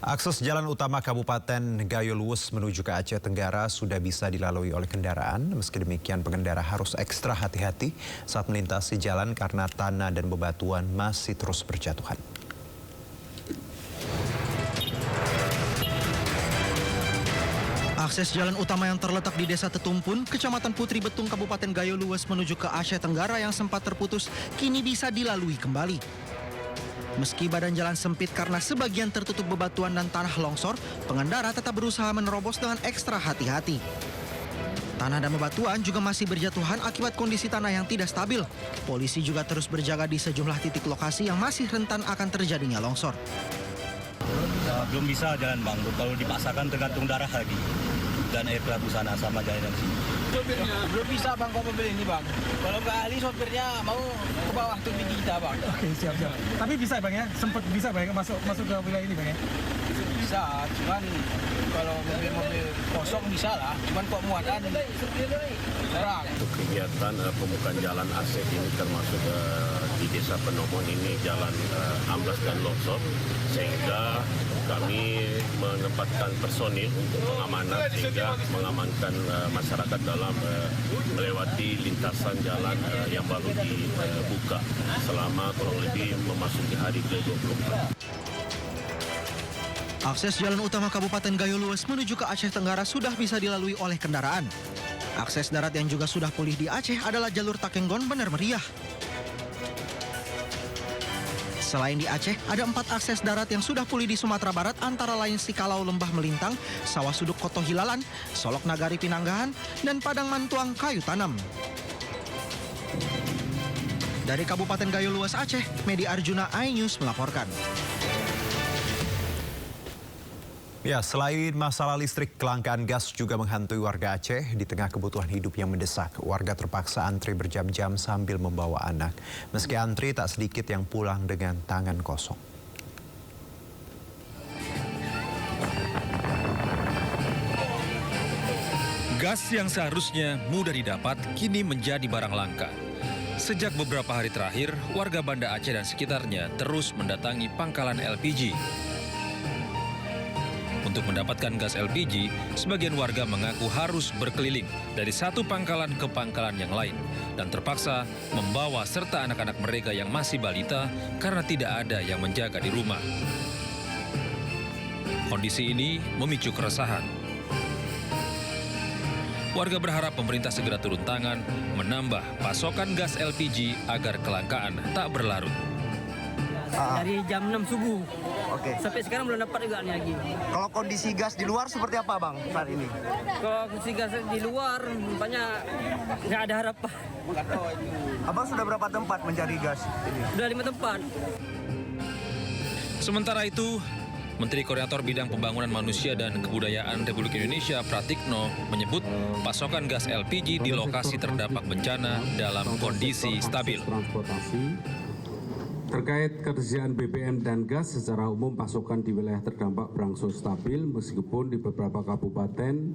Akses jalan utama Kabupaten Gayo Luwes menuju ke Aceh Tenggara sudah bisa dilalui oleh kendaraan. Meski demikian, pengendara harus ekstra hati-hati saat melintasi jalan karena tanah dan bebatuan masih terus berjatuhan. Akses jalan utama yang terletak di Desa Tetumpun, Kecamatan Putri Betung, Kabupaten Gayo Luwes menuju ke Aceh Tenggara yang sempat terputus, kini bisa dilalui kembali. Meski badan jalan sempit karena sebagian tertutup bebatuan dan tanah longsor, pengendara tetap berusaha menerobos dengan ekstra hati-hati. Tanah dan bebatuan juga masih berjatuhan akibat kondisi tanah yang tidak stabil. Polisi juga terus berjaga di sejumlah titik lokasi yang masih rentan akan terjadinya longsor. Belum bisa jalan bang, kalau dipaksakan tergantung darah lagi dan air pelabu sana sama jalan dari sini. Sopirnya belum bisa bang, kok mobil ini bang. Kalau nggak ahli sopirnya mau ke bawah tuh kita bang. Oke, siap. Tapi bisa bang ya, sempat bisa bang ya masuk ke wilayah ini bang ya? Bisa, cuman kalau mobil kosong bisa lah, cuman kok muatan kurang. Untuk kegiatan pembukaan jalan Aceh ini termasuk di Desa Penomon ini jalan amblas dan longsor, sehingga kami menempatkan personil untuk pengamanan sehingga mengamankan masyarakat dalam melewati lintasan jalan yang baru dibuka selama kurang lebih memasuki hari ke-24. Akses jalan utama Kabupaten Gayo Luwes menuju ke Aceh Tenggara sudah bisa dilalui oleh kendaraan. Akses darat yang juga sudah pulih di Aceh adalah jalur Takenggon Bener Meriah. Selain di Aceh, ada 4 akses darat yang sudah pulih di Sumatera Barat, antara lain Sikalau Lembah Melintang, Sawah Suduk Koto Hilalan, Solok Nagari Pinanggahan, dan Padang Mantuang Kayu Tanam. Dari Kabupaten Gayo Luwes Aceh, Medi Arjuna, iNews melaporkan. Ya, selain masalah listrik, kelangkaan gas juga menghantui warga Aceh. Di tengah kebutuhan hidup yang mendesak, warga terpaksa antri berjam-jam sambil membawa anak. Meski antri, tak sedikit yang pulang dengan tangan kosong. Gas yang seharusnya mudah didapat kini menjadi barang langka. Sejak beberapa hari terakhir, warga Banda Aceh dan sekitarnya terus mendatangi pangkalan LPG. Untuk mendapatkan gas LPG, sebagian warga mengaku harus berkeliling dari satu pangkalan ke pangkalan yang lain dan terpaksa membawa serta anak-anak mereka yang masih balita karena tidak ada yang menjaga di rumah. Kondisi ini memicu keresahan. Warga berharap pemerintah segera turun tangan menambah pasokan gas LPG agar kelangkaan tak berlarut. Dari jam 6 subuh. Oke. Sampai sekarang belum dapat juga lagi. Kalau kondisi gas di luar seperti apa bang saat ini? Kalau kondisi gas di luar, banyak nggak ada harapan. Abang sudah berapa tempat mencari gas ini? Sudah 5 tempat. Sementara itu, Menteri Koordinator Bidang Pembangunan Manusia dan Kebudayaan Republik Indonesia Pratikno menyebut pasokan gas LPG di lokasi terdampak bencana dalam kondisi stabil. Terkait ketersediaan BBM dan gas, secara umum pasokan di wilayah terdampak berangsur stabil meskipun di beberapa kabupaten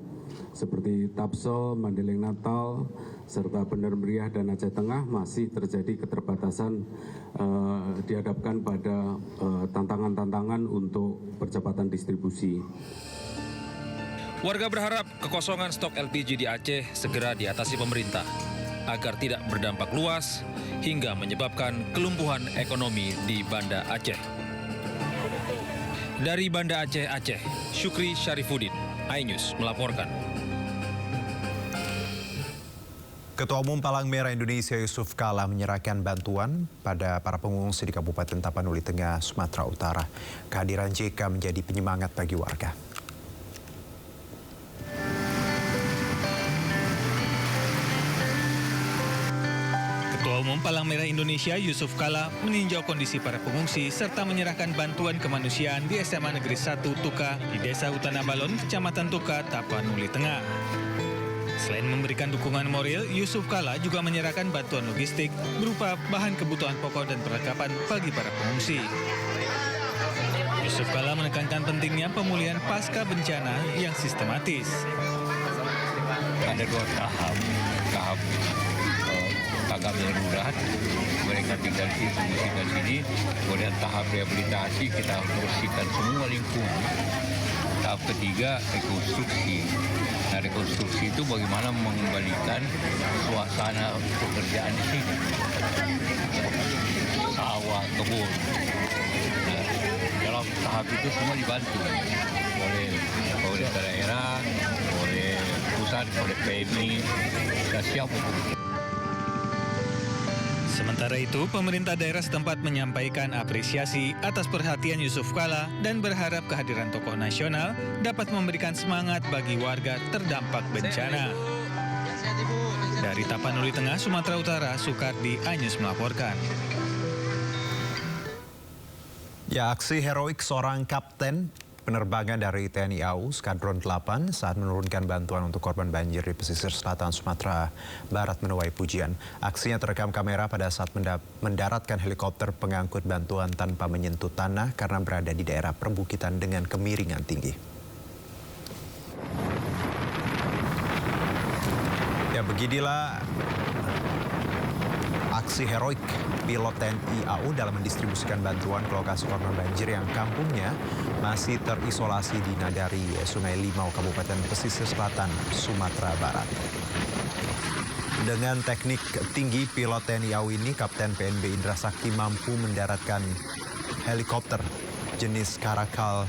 seperti Tapsel, Mandeling Natal, serta Bener Meriah dan Aceh Tengah masih terjadi keterbatasan dihadapkan pada tantangan-tantangan untuk percepatan distribusi. Warga berharap kekosongan stok LPG di Aceh segera diatasi pemerintah agar tidak berdampak luas hingga menyebabkan kelumpuhan ekonomi di Banda Aceh. Dari Banda Aceh, Syukri Syarifuddin, iNews melaporkan. Ketua Umum Palang Merah Indonesia Yusuf Kala menyerahkan bantuan pada para pengungsi di Kabupaten Tapanuli Tengah, Sumatera Utara. Kehadiran JK menjadi penyemangat bagi warga. Ketua Umum Palang Merah Indonesia Yusuf Kala meninjau kondisi para pengungsi serta menyerahkan bantuan kemanusiaan di SMA Negeri 1 Tuka di Desa Utana Balon, Kecamatan Tuka, Tapanuli Tengah. Selain memberikan dukungan moral, Yusuf Kala juga menyerahkan bantuan logistik berupa bahan kebutuhan pokok dan perlengkapan bagi para pengungsi. Yusuf Kala menekankan pentingnya pemulihan pasca bencana yang sistematis. Ada 2 tahap tanggap darurat, mereka tinggal di sini, kemudian tahap rehabilitasi kita bersihkan semua lingkungan. tahap ketiga rekonstruksi. Nah, rekonstruksi itu bagaimana mengembalikan suasana pekerjaan di sini. Sawah, kebun. Nah, dalam tahap itu semua dibantu oleh daerah, oleh pusat, oleh PMI, dan siap untuk itu. Sementara itu, pemerintah daerah setempat menyampaikan apresiasi atas perhatian Yusuf Kala dan berharap kehadiran tokoh nasional dapat memberikan semangat bagi warga terdampak bencana. Dari Tapanuli Tengah, Sumatera Utara, Sukardi, iNews melaporkan. Ya, aksi heroik seorang kapten penerbangan dari TNI AU Skadron 8 saat menurunkan bantuan untuk korban banjir di pesisir selatan Sumatera Barat menuai pujian. Aksinya terekam kamera pada saat mendaratkan helikopter pengangkut bantuan tanpa menyentuh tanah karena berada di daerah perbukitan dengan kemiringan tinggi. Ya, beginilah aksi heroik pilot TNI AU dalam mendistribusikan bantuan ke lokasi korban banjir yang kampungnya masih terisolasi di Nagari, Sungai Limau, Kabupaten Pesisir Selatan, Sumatera Barat. Dengan teknik tinggi, pilot TNI AU ini, Kapten PNB Indra Sakti, mampu mendaratkan helikopter jenis Karakal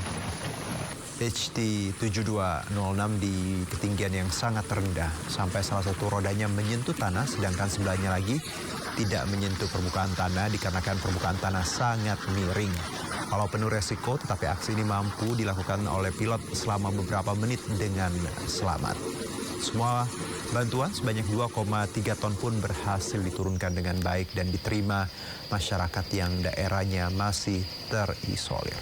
HT-7206 di ketinggian yang sangat rendah sampai salah satu rodanya menyentuh tanah, sedangkan sebelahnya lagi tidak menyentuh permukaan tanah dikarenakan permukaan tanah sangat miring. Walau penuh resiko, tetapi aksi ini mampu dilakukan oleh pilot selama beberapa menit dengan selamat. Semua bantuan sebanyak 2,3 ton pun berhasil diturunkan dengan baik dan diterima masyarakat yang daerahnya masih terisolir.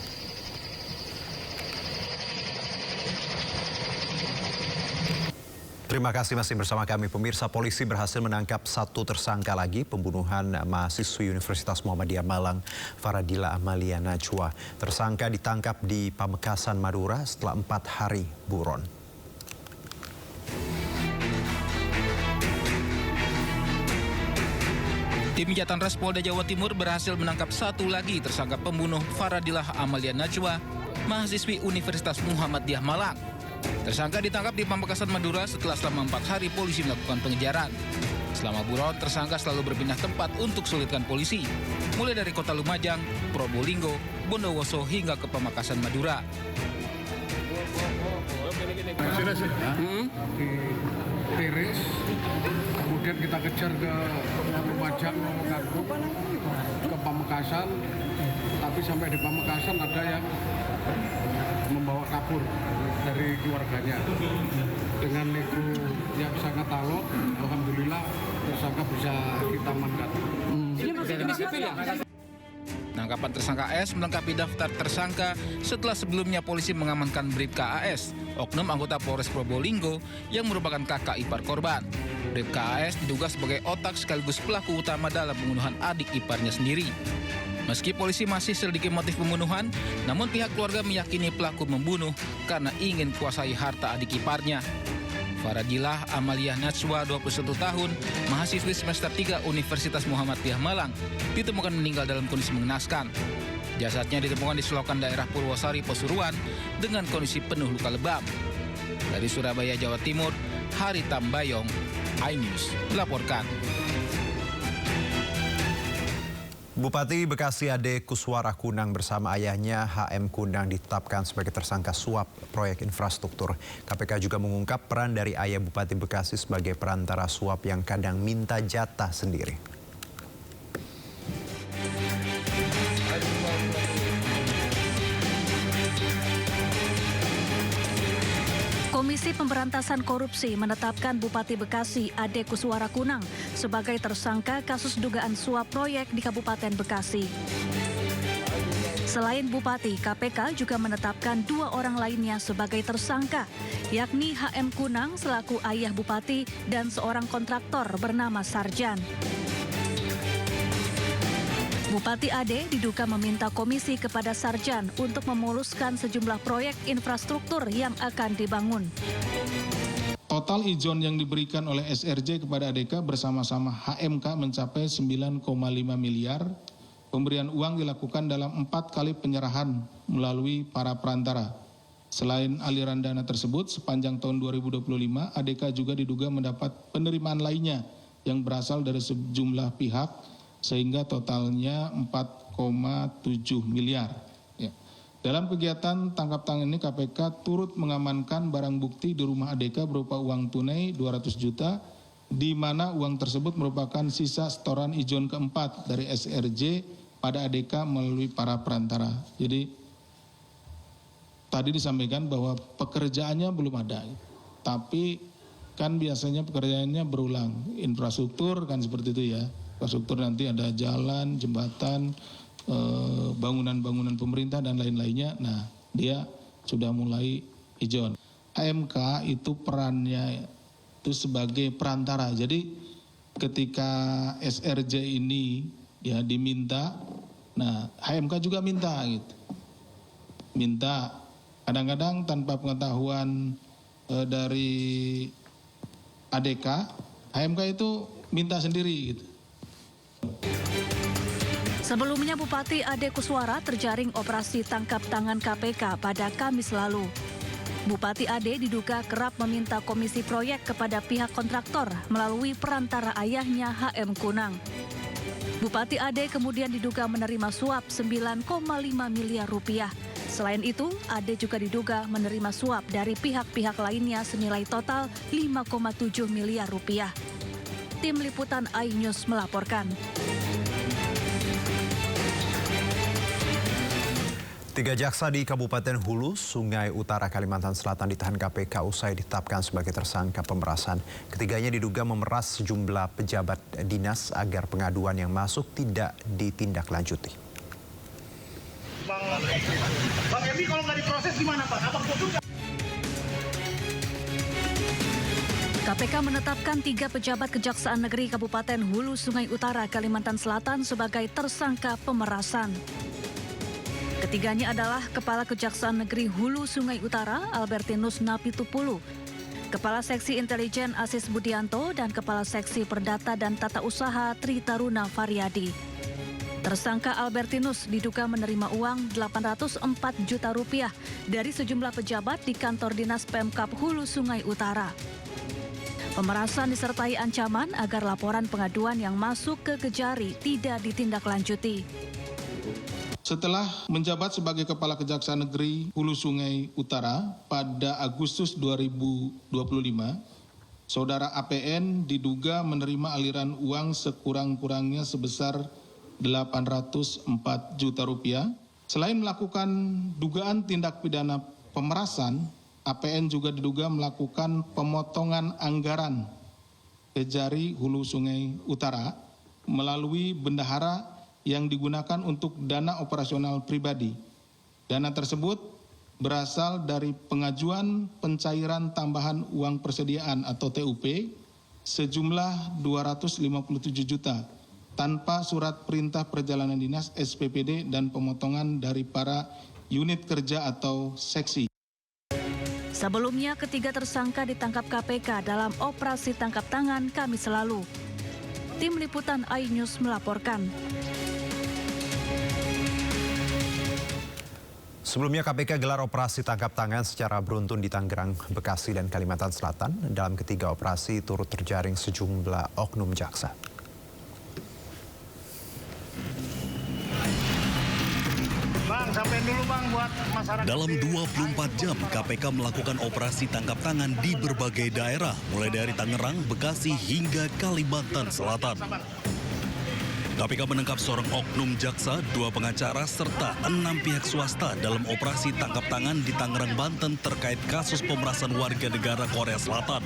Terima kasih masih bersama kami pemirsa. Polisi berhasil menangkap satu tersangka lagi pembunuhan mahasiswi Universitas Muhammadiyah Malang, Faradila Amalia Najwa. Tersangka ditangkap di Pamekasan, Madura setelah 4 hari buron. Tim Jatanras Polda Jawa Timur berhasil menangkap satu lagi tersangka pembunuh Faradila Amalia Najwa, mahasiswi Universitas Muhammadiyah Malang. Tersangka ditangkap di Pamekasan, Madura setelah selama 4 hari polisi melakukan pengejaran. Selama buron, tersangka selalu berpindah tempat untuk sulitkan polisi, mulai dari kota Lumajang, Probolinggo, Bondowoso hingga ke Pamekasan, Madura. Tiris, kemudian kita kejar ke Lumajang, ke Pamekasan, tapi sampai di Pamekasan ada yang membawa kabur dari keluarganya dengan nego yang sangat alot. Alhamdulillah tersangka bisa kita amankan. Penangkapan tersangka S melengkapi daftar tersangka setelah sebelumnya polisi mengamankan Bribka AS, oknum anggota Polres Probolinggo yang merupakan kakak ipar korban. Bribka AS diduga sebagai otak sekaligus pelaku utama dalam pembunuhan adik iparnya sendiri. Meski polisi masih selidiki motif pembunuhan, namun pihak keluarga meyakini pelaku membunuh karena ingin kuasai harta adik iparnya. Faradilah Amalia Najwa, 21 tahun, mahasiswi semester 3 Universitas Muhammadiyah Malang, ditemukan meninggal dalam kondisi mengenaskan. Jasadnya ditemukan di selokan daerah Purwosari, Pasuruan dengan kondisi penuh luka lebam. Dari Surabaya, Jawa Timur, Hari Tambayong, iNews melaporkan. Bupati Bekasi Ade Kuswara Kunang bersama ayahnya HM Kunang ditetapkan sebagai tersangka suap proyek infrastruktur. KPK juga mengungkap peran dari ayah Bupati Bekasi sebagai perantara suap yang kadang minta jatah sendiri. Komisi Pemberantasan Korupsi menetapkan Bupati Bekasi Ade Kuswara Kunang sebagai tersangka kasus dugaan suap proyek di Kabupaten Bekasi. Selain Bupati, KPK juga menetapkan 2 orang lainnya sebagai tersangka, yakni HM Kunang selaku ayah Bupati dan seorang kontraktor bernama Sarjan. Bupati Ade diduga meminta komisi kepada Sarjan untuk memuluskan sejumlah proyek infrastruktur yang akan dibangun. Total ijon yang diberikan oleh SRJ kepada ADK bersama-sama HMK mencapai 9,5 miliar. Pemberian uang dilakukan dalam 4 kali penyerahan melalui para perantara. Selain aliran dana tersebut, sepanjang tahun 2025, ADK juga diduga mendapat penerimaan lainnya yang berasal dari sejumlah pihak, sehingga totalnya 4,7 miliar. Ya. Dalam kegiatan tangkap tangan ini, KPK turut mengamankan barang bukti di rumah ADK berupa uang tunai 200 juta, di mana uang tersebut merupakan sisa setoran ijon keempat dari SRJ pada ADK melalui para perantara. Jadi, tadi disampaikan bahwa pekerjaannya belum ada, tapi kan biasanya pekerjaannya berulang. Infrastruktur kan seperti itu ya. Infrastruktur nanti ada jalan, jembatan, bangunan-bangunan pemerintah dan lain-lainnya. Nah, dia sudah mulai ijon. HMK itu perannya itu sebagai perantara. Jadi ketika SRJ ini ya diminta, nah HMK juga minta gitu. Minta kadang-kadang tanpa pengetahuan dari ADK, HMK itu minta sendiri gitu. Sebelumnya Bupati Ade Kuswara terjaring operasi tangkap tangan KPK pada Kamis lalu. Bupati Ade diduga kerap meminta komisi proyek kepada pihak kontraktor melalui perantara ayahnya HM Kunang. Bupati Ade kemudian diduga menerima suap 9,5 miliar rupiah. Selain itu, Ade juga diduga menerima suap dari pihak-pihak lainnya senilai total 5,7 miliar rupiah. Tim Liputan iNews melaporkan. 3 jaksa di Kabupaten Hulu, Sungai Utara, Kalimantan Selatan ditahan KPK usai ditetapkan sebagai tersangka pemerasan. Ketiganya diduga memeras sejumlah pejabat dinas agar pengaduan yang masuk tidak ditindaklanjuti. Bang Ebi kalau nggak diproses gimana Pak? Apa juga? KPK menetapkan 3 pejabat Kejaksaan Negeri Kabupaten Hulu, Sungai Utara, Kalimantan Selatan sebagai tersangka pemerasan. Ketiganya adalah Kepala Kejaksaan Negeri Hulu Sungai Utara Albertinus Napitupulu, Kepala Seksi Intelijen Asis Budianto, dan Kepala Seksi Perdata dan Tata Usaha Tri Taruna Variadi. Tersangka Albertinus diduga menerima uang 804 juta rupiah dari sejumlah pejabat di kantor dinas Pemkab Hulu Sungai Utara. Pemerasan disertai ancaman agar laporan pengaduan yang masuk ke Kejari tidak ditindaklanjuti. Setelah menjabat sebagai Kepala Kejaksaan Negeri Hulu Sungai Utara pada Agustus 2025, Saudara APN diduga menerima aliran uang sekurang-kurangnya sebesar 804 juta rupiah. Selain melakukan dugaan tindak pidana pemerasan, APN juga diduga melakukan pemotongan anggaran Kejari Hulu Sungai Utara melalui bendahara yang digunakan untuk dana operasional pribadi. Dana tersebut berasal dari pengajuan pencairan tambahan uang persediaan atau TUP sejumlah 257 juta tanpa surat perintah perjalanan dinas SPPD dan pemotongan dari para unit kerja atau seksi. Sebelumnya, ketiga tersangka ditangkap KPK dalam operasi tangkap tangan Kamis lalu. Tim Liputan iNews melaporkan. Sebelumnya KPK gelar operasi tangkap tangan secara beruntun di Tangerang, Bekasi, dan Kalimantan Selatan. Dalam ketiga operasi turut terjaring sejumlah oknum jaksa. Bang, sampein dulu Bang buat masyarakat. Dalam 24 jam, KPK melakukan operasi tangkap tangan di berbagai daerah, mulai dari Tangerang, Bekasi, hingga Kalimantan Selatan. KPK menangkap seorang oknum jaksa, 2 pengacara, serta 6 pihak swasta dalam operasi tangkap tangan di Tangerang, Banten terkait kasus pemerasan warga negara Korea Selatan.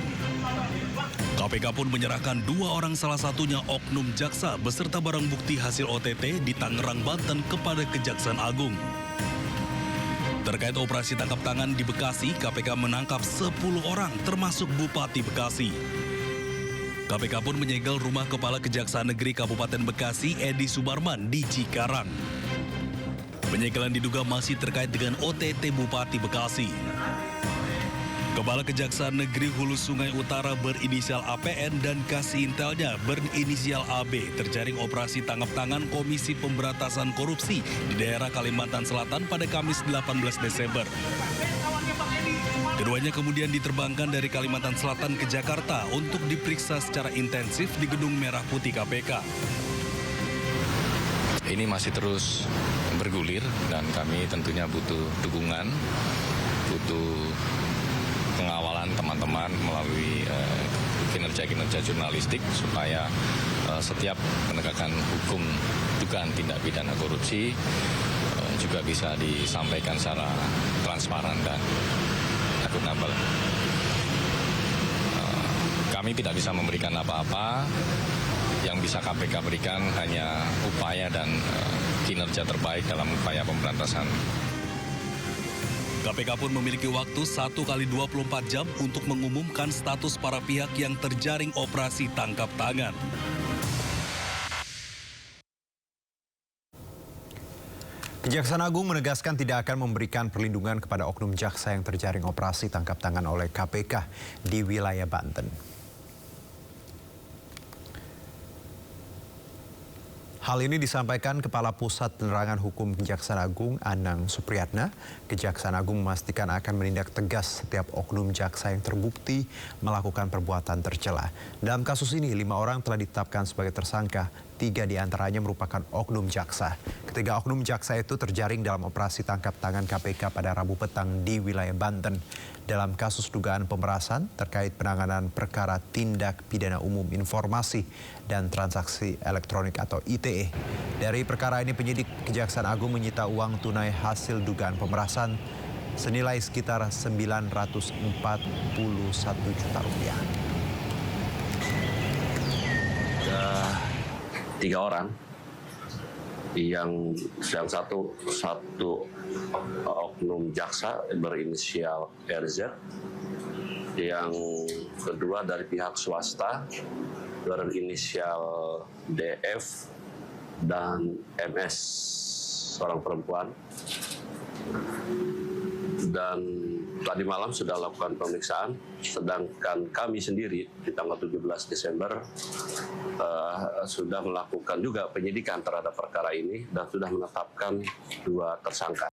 KPK pun menyerahkan 2 orang, salah satunya oknum jaksa beserta barang bukti hasil OTT di Tangerang, Banten kepada Kejaksaan Agung. Terkait operasi tangkap tangan di Bekasi, KPK menangkap 10 orang termasuk Bupati Bekasi. KPK pun menyegel rumah Kepala Kejaksaan Negeri Kabupaten Bekasi, Edi Subarman, di Cikarang. Penyegelan diduga masih terkait dengan OTT Bupati Bekasi. Kepala Kejaksaan Negeri Hulu Sungai Utara berinisial APN dan kasih intelnya berinisial AB terjaring operasi tangkap tangan Komisi Pemberantasan Korupsi di daerah Kalimantan Selatan pada Kamis 18 Desember. Keduanya kemudian diterbangkan dari Kalimantan Selatan ke Jakarta untuk diperiksa secara intensif di Gedung Merah Putih KPK. Ini masih terus bergulir dan kami tentunya butuh dukungan, butuh pengawalan teman-teman melalui kinerja-kinerja jurnalistik supaya setiap penegakan hukum dugaan tindak pidana korupsi juga bisa disampaikan secara transparan dan akuntabel. Kami tidak bisa memberikan apa-apa. Yang bisa KPK berikan hanya upaya dan kinerja terbaik dalam upaya pemberantasan. KPK pun memiliki waktu 1 kali 24 jam untuk mengumumkan status para pihak yang terjaring operasi tangkap tangan. Kejaksaan Agung menegaskan tidak akan memberikan perlindungan kepada oknum jaksa yang terjaring operasi tangkap tangan oleh KPK di wilayah Banten. Hal ini disampaikan Kepala Pusat Penerangan Hukum Kejaksaan Agung Anang Supriyatna. Kejaksaan Agung memastikan akan menindak tegas setiap oknum jaksa yang terbukti melakukan perbuatan tercela. Dalam kasus ini, 5 orang telah ditetapkan sebagai tersangka. 3 diantaranya merupakan oknum jaksa. Ketiga oknum jaksa itu terjaring dalam operasi tangkap tangan KPK pada Rabu petang di wilayah Banten. Dalam kasus dugaan pemerasan terkait penanganan perkara tindak pidana umum informasi dan transaksi elektronik atau ITE. Dari perkara ini penyidik Kejaksaan Agung menyita uang tunai hasil dugaan pemerasan senilai sekitar 941 juta rupiah. 3 orang yang satu oknum jaksa berinisial RZ, yang kedua dari pihak swasta berinisial DF dan MS, seorang perempuan. Dan tadi malam sudah lakukan pemeriksaan, sedangkan kami sendiri di tanggal 17 Desember sudah melakukan juga penyidikan terhadap perkara ini dan sudah menetapkan 2 tersangka.